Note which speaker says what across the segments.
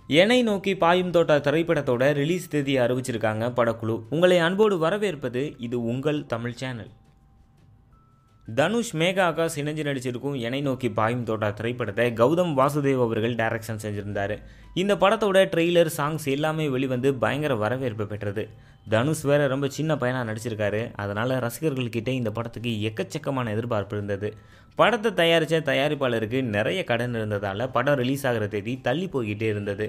Speaker 1: என்னை நோக்கி பாயும் தோட்டா திரைப்படத்தோட ரிலீஸ் தேதி அறிவிச்சிருக்காங்க படக்குழு. உங்களை அன்போடு வரவேற்பது இது உங்கள் தமிழ் சேனல். தனுஷ், மேகா ஆகாஷ் இணைஞ்சு நடிச்சிருக்கும் என்னை நோக்கி பாயும் தோட்டா திரைப்படத்தை கௌதம் வாசுதேவ் அவர்கள் டைரக்ஷன் செஞ்சிருந்தாரு. இந்த படத்தோட ட்ரெய்லர், சாங்ஸ் எல்லாமே வெளிவந்து பயங்கர வரவேற்பு பெற்றது. தனுஷ் வேற ரொம்ப சின்ன பையனாக நடிச்சிருக்காரு. அதனால் ரசிகர்கள்கிட்ட இந்த படத்துக்கு எக்கச்சக்கமான எதிர்பார்ப்பு இருந்தது. படத்தை தயாரித்த தயாரிப்பாளருக்கு நிறைய கடன் இருந்ததால் படம் ரிலீஸ் ஆகிற தேதி தள்ளி போய்கிட்டே இருந்தது.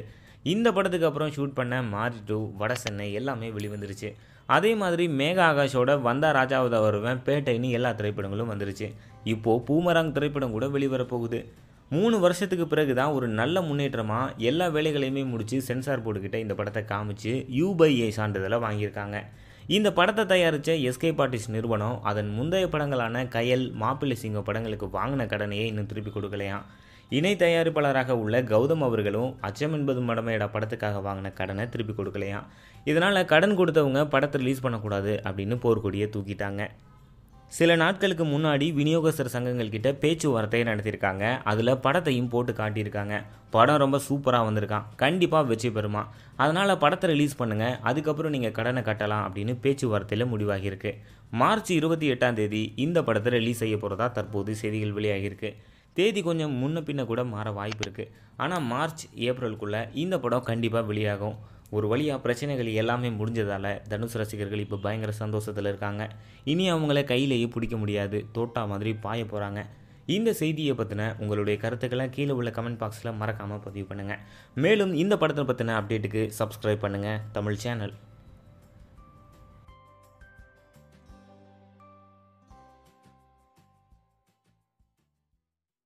Speaker 1: இந்த படத்துக்கு அப்புறம் ஷூட் பண்ண மாரி 2, வட சென்னை எல்லாமே வெளிவந்துருச்சு. அதே மாதிரி மேகா ஆகாஷோட வந்தா ராஜாவது வருவேன், பேட்டைன்னு எல்லா திரைப்படங்களும் வந்துருச்சு. இப்போது பூமராங் திரைப்படம் கூட வெளிவரப்போகுது. 3 வருஷத்துக்கு பிறகு தான் ஒரு நல்ல முன்னேற்றமாக எல்லா வேலைகளையுமே முடித்து சென்சார் போர்டுக்கிட்ட இந்த படத்தை காமிச்சு U/A சான்றிதழை வாங்கியிருக்காங்க. இந்த படத்தை தயாரித்த எஸ்கே ஆர்டிஸ்ட் நிறுவனம் அதன் முந்தைய படங்களான கயல், மாப்பிள்ளை சிங்கம் படங்களுக்கு வாங்கின கடனையே இன்னும் திருப்பி கொடுக்கலையாம். இணை தயாரிப்பாளராக உள்ள கௌதம் அவர்களும் அச்சம் என்பது மடமையடா படத்துக்காக வாங்கின கடனை திருப்பி கொடுக்கலையாம். இதனால் கடன் கொடுத்தவங்க படத்தை ரிலீஸ் பண்ணக்கூடாது அப்படின்னு போர்க்கொடியை தூக்கிட்டாங்க. சில நாட்களுக்கு முன்னாடி விநியோகஸ்தர் சங்கங்கள் கிட்ட பேச்சுவார்த்தையை நடத்தியிருக்காங்க. அதில் படத்தையும் போட்டு காட்டியிருக்காங்க. படம் ரொம்ப சூப்பராக வந்திருக்கான், கண்டிப்பாக வெற்றி பெறுமா, அதனால் படத்தை ரிலீஸ் பண்ணுங்கள், அதுக்கப்புறம் நீங்கள் கடனை கட்டலாம் அப்படின்னு பேச்சுவார்த்தையில் முடிவாகியிருக்கு. மார்ச் 28 இந்த படத்தை ரிலீஸ் செய்ய போகிறதா தற்போது செய்திகள் வெளியாகியிருக்கு. தேதி கொஞ்சம் முன்ன பின்ன கூட மாற வாய்ப்பு இருக்குது. ஆனால் மார்ச், ஏப்ரலுக்குள்ளே இந்த படம் கண்டிப்பாக வெளியாகும். ஒரு வழியாக பிரச்சனைகள் எல்லாமே முடிஞ்சதால் தனுஷ் ரசிகர்கள் இப்போ பயங்கர சந்தோஷத்தில் இருக்காங்க. இனி அவங்கள கையிலேயே பிடிக்க முடியாது, தோட்டா மாதிரி பாய போகிறாங்க. இந்த செய்தியை பற்றின உங்களுடைய கருத்துக்களை கீழே உள்ள கமெண்ட் பாக்ஸில் மறக்காமல் பதிவு பண்ணுங்கள். மேலும் இந்த படத்தை பற்றின அப்டேட்டுக்கு சப்ஸ்கிரைப் பண்ணுங்கள் தமிழ் சேனல்.